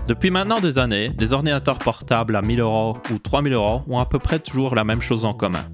Depuis maintenant des années, des ordinateurs portables à 1000 € ou 3000 € ont à peu près toujours la même chose en commun.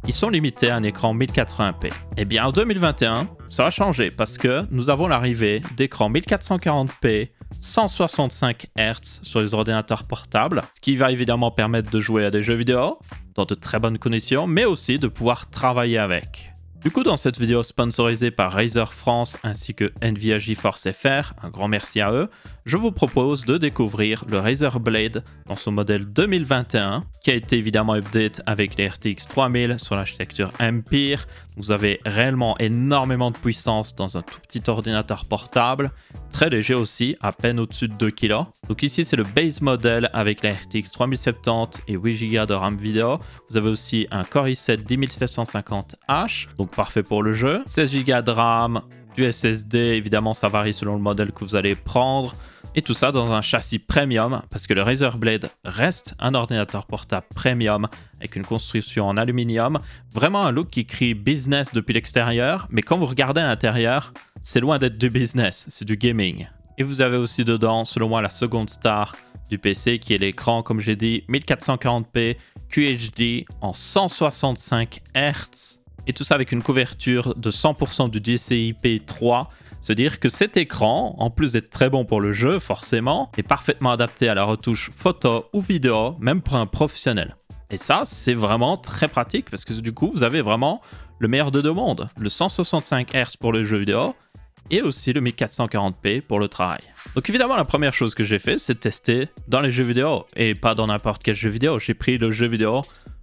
Ils sont limités à un écran 1080p. Eh bien en 2021, ça va changer parce que nous avons l'arrivée d'écrans 1440p 165 Hz sur les ordinateurs portables, ce qui va évidemment permettre de jouer à des jeux vidéo dans de très bonnes conditions, mais aussi de pouvoir travailler avec. Du coup, dans cette vidéo sponsorisée par Razer France ainsi que Nvidia GeForce FR, un grand merci à eux, je vous propose de découvrir le Razer Blade dans son modèle 2021, qui a été évidemment update avec les RTX 3000 sur l'architecture Ampere. Vous avez réellement énormément de puissance dans un tout petit ordinateur portable, très léger aussi, à peine au-dessus de 2 kg. Donc ici c'est le base model avec la RTX 3070 et 8 Go de RAM vidéo. Vous avez aussi un Core i7 10750H, donc parfait pour le jeu. 16 Go de RAM, du SSD, évidemment ça varie selon le modèle que vous allez prendre. Et tout ça dans un châssis premium, parce que le Razer Blade reste un ordinateur portable premium avec une construction en aluminium. Vraiment un look qui crie business depuis l'extérieur, mais quand vous regardez à l'intérieur, c'est loin d'être du business, c'est du gaming. Et vous avez aussi dedans, selon moi, la seconde star du PC, qui est l'écran, comme j'ai dit, 1440p QHD en 165 Hz. Et tout ça avec une couverture de 100% du DCI-P3. Se dire que cet écran, en plus d'être très bon pour le jeu, forcément, est parfaitement adapté à la retouche photo ou vidéo, même pour un professionnel. Et ça, c'est vraiment très pratique parce que du coup, vous avez vraiment le meilleur de deux mondes. Le 165 Hz pour le jeu vidéo et aussi le 1440p pour le travail. Donc évidemment, la première chose que j'ai fait, c'est de tester dans les jeux vidéo et pas dans n'importe quel jeu vidéo. J'ai pris le jeu vidéo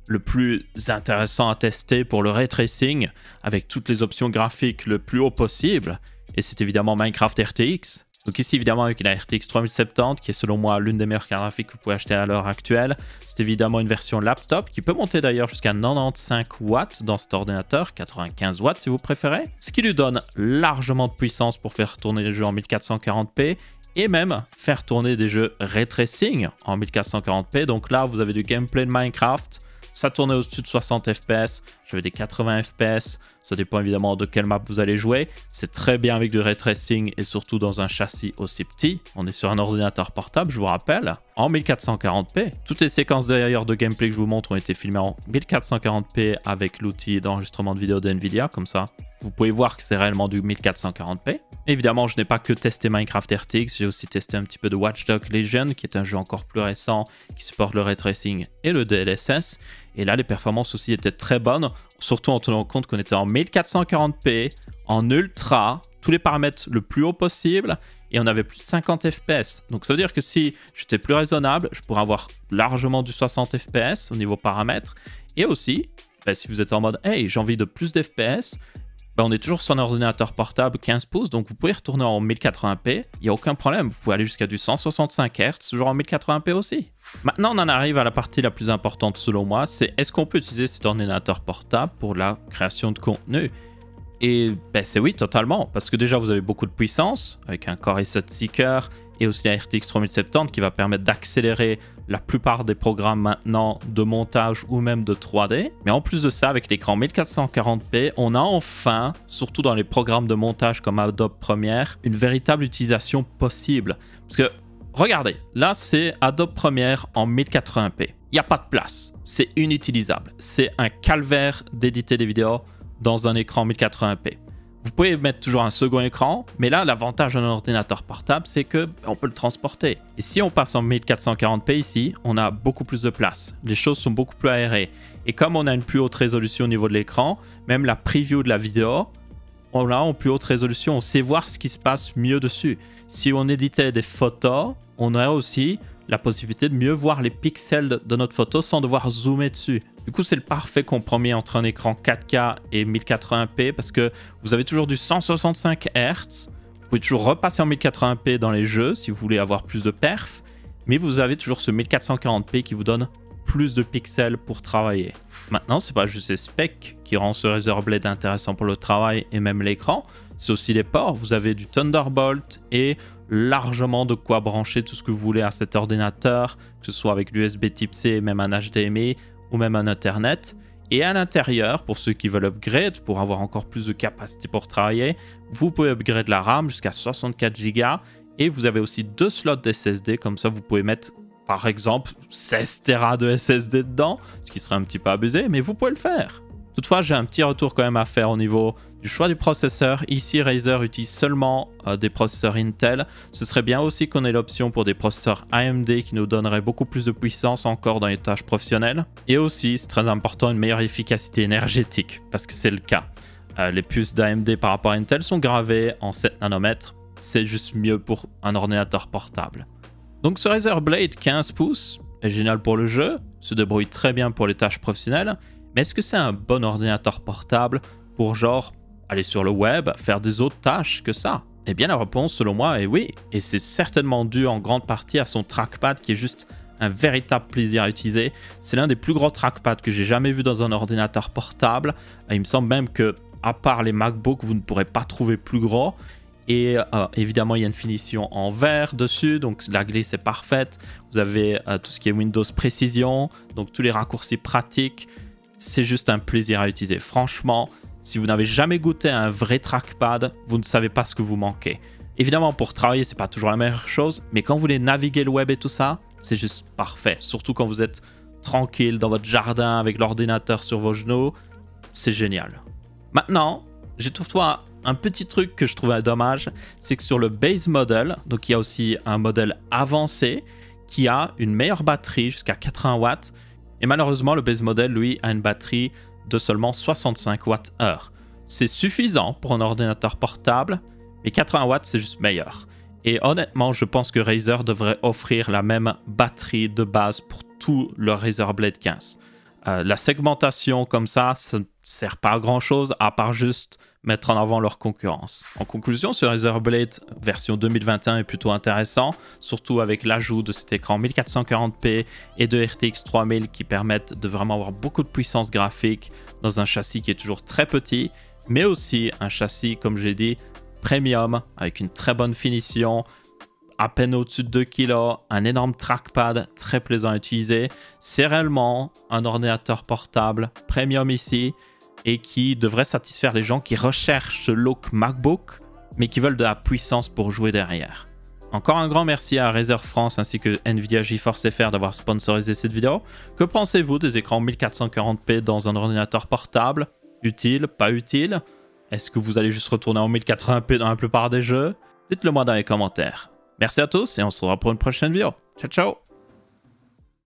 le plus intéressant à tester pour le ray tracing avec toutes les options graphiques le plus haut possible. Et c'est évidemment Minecraft RTX. Donc ici évidemment avec la RTX 3070 qui est selon moi l'une des meilleures cartes graphiques que vous pouvez acheter à l'heure actuelle. C'est évidemment une version laptop qui peut monter d'ailleurs jusqu'à 95 watts dans cet ordinateur, 95 watts si vous préférez. Ce qui lui donne largement de puissance pour faire tourner les jeux en 1440p et même faire tourner des jeux ray tracing en 1440p. Donc là vous avez du gameplay de Minecraft. Ça tournait au-dessus de 60 fps, j'avais des 80 fps, ça dépend évidemment de quelle map vous allez jouer. C'est très bien avec du ray tracing et surtout dans un châssis aussi petit. On est sur un ordinateur portable, je vous rappelle, en 1440p. Toutes les séquences d'ailleurs de gameplay que je vous montre ont été filmées en 1440p avec l'outil d'enregistrement de vidéo de Nvidia, comme ça vous pouvez voir que c'est réellement du 1440p. Évidemment, je n'ai pas que testé Minecraft RTX, j'ai aussi testé un petit peu de Watch Dogs Legion, qui est un jeu encore plus récent, qui supporte le ray tracing et le DLSS. Et là, les performances aussi étaient très bonnes, surtout en tenant compte qu'on était en 1440p, en ultra, tous les paramètres le plus haut possible, et on avait plus de 50 fps. Donc ça veut dire que si j'étais plus raisonnable, je pourrais avoir largement du 60 fps au niveau paramètres. Et aussi, si vous êtes en mode « Hey, j'ai envie de plus d'FPS », on est toujours sur un ordinateur portable 15 pouces, donc vous pouvez retourner en 1080p, il n'y a aucun problème, vous pouvez aller jusqu'à du 165 Hz, toujours en 1080p aussi. Maintenant, on en arrive à la partie la plus importante selon moi, c'est est-ce qu'on peut utiliser cet ordinateur portable pour la création de contenu? Et c'est oui, totalement, parce que déjà vous avez beaucoup de puissance, avec un Core i7 Seeker, et aussi la RTX 3070 qui va permettre d'accélérer la plupart des programmes maintenant de montage ou même de 3D. Mais en plus de ça, avec l'écran 1440p, on a enfin, surtout dans les programmes de montage comme Adobe Premiere, une véritable utilisation possible. Parce que, regardez, là c'est Adobe Premiere en 1080p. Il n'y a pas de place, c'est inutilisable. C'est un calvaire d'éditer des vidéos dans un écran 1080p. Vous pouvez mettre toujours un second écran, mais là, l'avantage d'un ordinateur portable, c'est qu'on peut le transporter. Et si on passe en 1440p ici, on a beaucoup plus de place. Les choses sont beaucoup plus aérées. Et comme on a une plus haute résolution au niveau de l'écran, même la preview de la vidéo, on l'a en plus haute résolution. On sait voir ce qui se passe mieux dessus. Si on éditait des photos, on aurait aussi la possibilité de mieux voir les pixels de notre photo sans devoir zoomer dessus. Du coup, c'est le parfait compromis entre un écran 4K et 1080p parce que vous avez toujours du 165 Hz. Vous pouvez toujours repasser en 1080p dans les jeux si vous voulez avoir plus de perf, mais vous avez toujours ce 1440p qui vous donne plus de pixels pour travailler. Maintenant, c'est pas juste les specs qui rend ce Razer Blade intéressant pour le travail et même l'écran, c'est aussi les ports. Vous avez du Thunderbolt et largement de quoi brancher tout ce que vous voulez à cet ordinateur, que ce soit avec l'USB type C, même un HDMI ou même un Ethernet. Et à l'intérieur, pour ceux qui veulent upgrade, pour avoir encore plus de capacité pour travailler, vous pouvez upgrade la RAM jusqu'à 64 Go Et vous avez aussi 2 slots d'SSD, comme ça vous pouvez mettre par exemple 16 Tera de SSD dedans, ce qui serait un petit peu abusé, mais vous pouvez le faire. Toutefois, j'ai un petit retour quand même à faire au niveau du choix du processeur. Ici, Razer utilise seulement des processeurs Intel. Ce serait bien aussi qu'on ait l'option pour des processeurs AMD qui nous donneraient beaucoup plus de puissance encore dans les tâches professionnelles. Et aussi, c'est très important, une meilleure efficacité énergétique, parce que c'est le cas. Les puces d'AMD par rapport à Intel sont gravées en 7 nanomètres. C'est juste mieux pour un ordinateur portable. Donc ce Razer Blade 15 pouces est génial pour le jeu, se débrouille très bien pour les tâches professionnelles, mais est-ce que c'est un bon ordinateur portable pour genre aller sur le web, faire des autres tâches que ça? Eh bien la réponse selon moi est oui, et c'est certainement dû en grande partie à son trackpad qui est juste un véritable plaisir à utiliser. C'est l'un des plus gros trackpads que j'ai jamais vu dans un ordinateur portable. Il me semble même que, à part les MacBooks, vous ne pourrez pas trouver plus gros. Et évidemment, il y a une finition en verre dessus, donc la glisse est parfaite. Vous avez tout ce qui est Windows Précision, donc tous les raccourcis pratiques. C'est juste un plaisir à utiliser. Franchement, si vous n'avez jamais goûté à un vrai trackpad, vous ne savez pas ce que vous manquez. Évidemment, pour travailler, c'est pas toujours la meilleure chose, mais quand vous voulez naviguer le web et tout ça, c'est juste parfait. Surtout quand vous êtes tranquille dans votre jardin avec l'ordinateur sur vos genoux, c'est génial. Maintenant, j'ai toutefois un petit truc que je trouvais dommage, c'est que sur le base model, donc il y a aussi un modèle avancé qui a une meilleure batterie jusqu'à 80 watts. Et malheureusement, le base model, lui, a une batterie de seulement 65 Wh. C'est suffisant pour un ordinateur portable, mais 80 watts, c'est juste meilleur. Et honnêtement, je pense que Razer devrait offrir la même batterie de base pour tout le Razer Blade 15. La segmentation comme ça ne sert pas à grand chose à part juste mettre en avant leur concurrence. En conclusion, ce Razer Blade version 2021 est plutôt intéressant, surtout avec l'ajout de cet écran 1440p et de RTX 3000 qui permettent de vraiment avoir beaucoup de puissance graphique dans un châssis qui est toujours très petit, mais aussi un châssis, comme j'ai dit, premium avec une très bonne finition, à peine au-dessus de 2 kg, un énorme trackpad très plaisant à utiliser. C'est réellement un ordinateur portable premium ici et qui devrait satisfaire les gens qui recherchent ce look MacBook mais qui veulent de la puissance pour jouer derrière. Encore un grand merci à Razer France ainsi que Nvidia GeForce FR d'avoir sponsorisé cette vidéo. Que pensez-vous des écrans 1440p dans un ordinateur portable? Utile, pas utile? Est-ce que vous allez juste retourner en 1080p dans la plupart des jeux? Dites-le moi dans les commentaires. Merci à tous et on se revoit pour une prochaine vidéo. Ciao ciao!